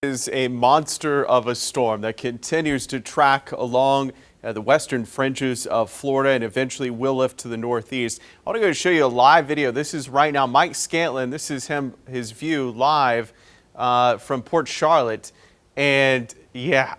Is a monster of a storm that continues to track along the western fringes of Florida and eventually will lift to the northeast. I want to go show you a live video. This is right now Mike Scantlin. This is his view live from Port Charlotte. And yeah,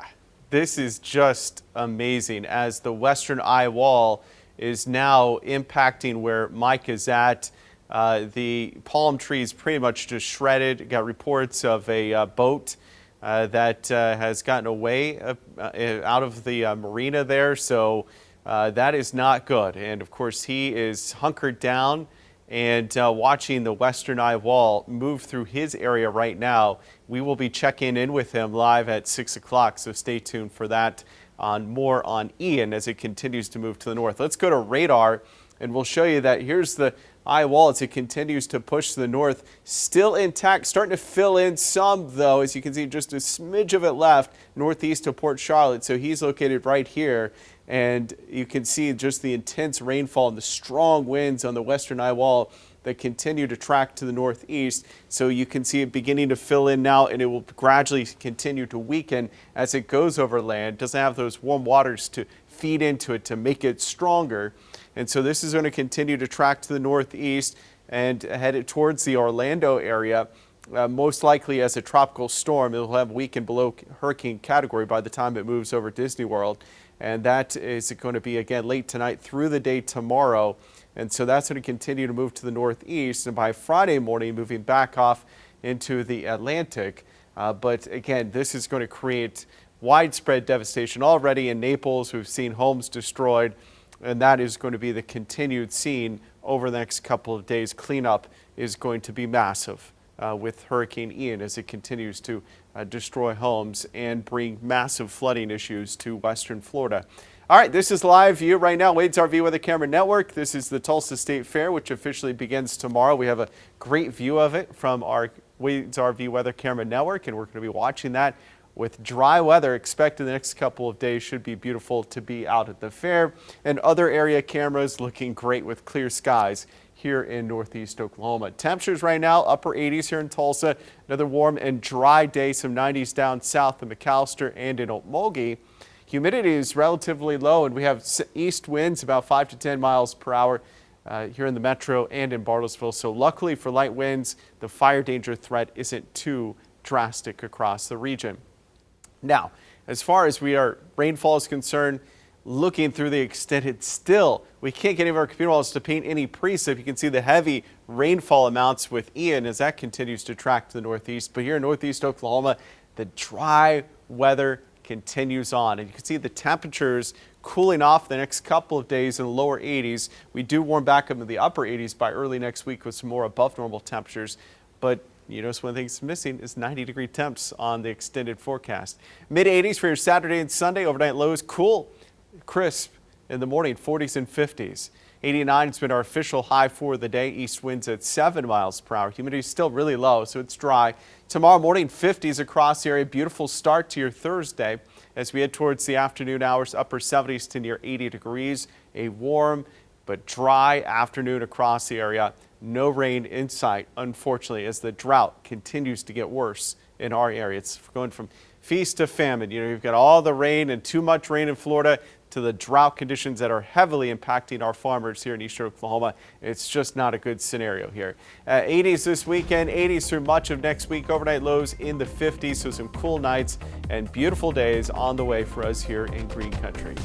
this is just amazing as the western eye wall is now impacting where Mike is at. The palm trees pretty much just shredded. Got reports of a boat that has gotten away out of the marina there. So that is not good. And of course, he is hunkered down and watching the western eye wall move through his area right now. We will be checking in with him live at 6 o'clock. So stay tuned for that. More on Ian as it continues to move to the north. Let's go to radar and we'll show you that here's the eye wall as it continues to push to the north, still intact, starting to fill in some though, as you can see just a smidge of it left northeast of Port Charlotte. So he's located right here and you can see just the intense rainfall and the strong winds on the western eye wall that continue to track to the northeast. So you can see it beginning to fill in now and it will gradually continue to weaken as it goes over land. It doesn't have those warm waters to feed into it to make it stronger. And so this is going to continue to track to the northeast and headed towards the Orlando area, most likely as a tropical storm. It will have weakened below hurricane category by the time it moves over Disney World. And that is going to be again late tonight through the day tomorrow. And so that's going to continue to move to the northeast and by Friday morning moving back off into the Atlantic. But again, this is going to create widespread devastation already in Naples. We've seen homes destroyed. And that is going to be the continued scene over the next couple of days. Cleanup is going to be massive with Hurricane Ian as it continues to destroy homes and bring massive flooding issues to western Florida. All right, this is live view right now. Wade's RV Weather Camera Network. This is the Tulsa State Fair, which officially begins tomorrow. We have a great view of it from our Wade's RV Weather Camera Network, and we're going to be watching that. With dry weather expected the next couple of days, should be beautiful to be out at the fair. And other area cameras looking great with clear skies here in northeast Oklahoma. Temperatures right now, upper 80s here in Tulsa. Another warm and dry day, some 90s down south of McAlester and in Okmulgee. Humidity is relatively low and we have east winds about 5 to 10 miles per hour here in the metro and in Bartlesville. So luckily for light winds, the fire danger threat isn't too drastic across the region. Now, as far as rainfall is concerned, looking through the extended still, we can't get any of our computer models to paint any precip. You can see the heavy rainfall amounts with Ian as that continues to track to the northeast. But here in northeast Oklahoma, the dry weather continues on. And you can see the temperatures cooling off the next couple of days in the lower 80s. We do warm back up into the upper 80s by early next week with some more above normal temperatures. But you notice one of the things missing is 90-degree temps on the extended forecast. Mid-80s for your Saturday and Sunday. Overnight lows cool, crisp in the morning, 40s and 50s. 89 has been our official high for the day. East winds at 7 miles per hour. Humidity is still really low, so it's dry. Tomorrow morning, 50s across the area. Beautiful start to your Thursday as we head towards the afternoon hours. Upper 70s to near 80 degrees. A warm but dry afternoon across the area. No rain in sight, unfortunately, as the drought continues to get worse in our area. It's going from feast to famine. You know, you've got all the rain and too much rain in Florida to the drought conditions that are heavily impacting our farmers here in eastern Oklahoma. It's just not a good scenario here. 80s this weekend, 80s through much of next week. Overnight lows in the 50s, so some cool nights and beautiful days on the way for us here in Green Country.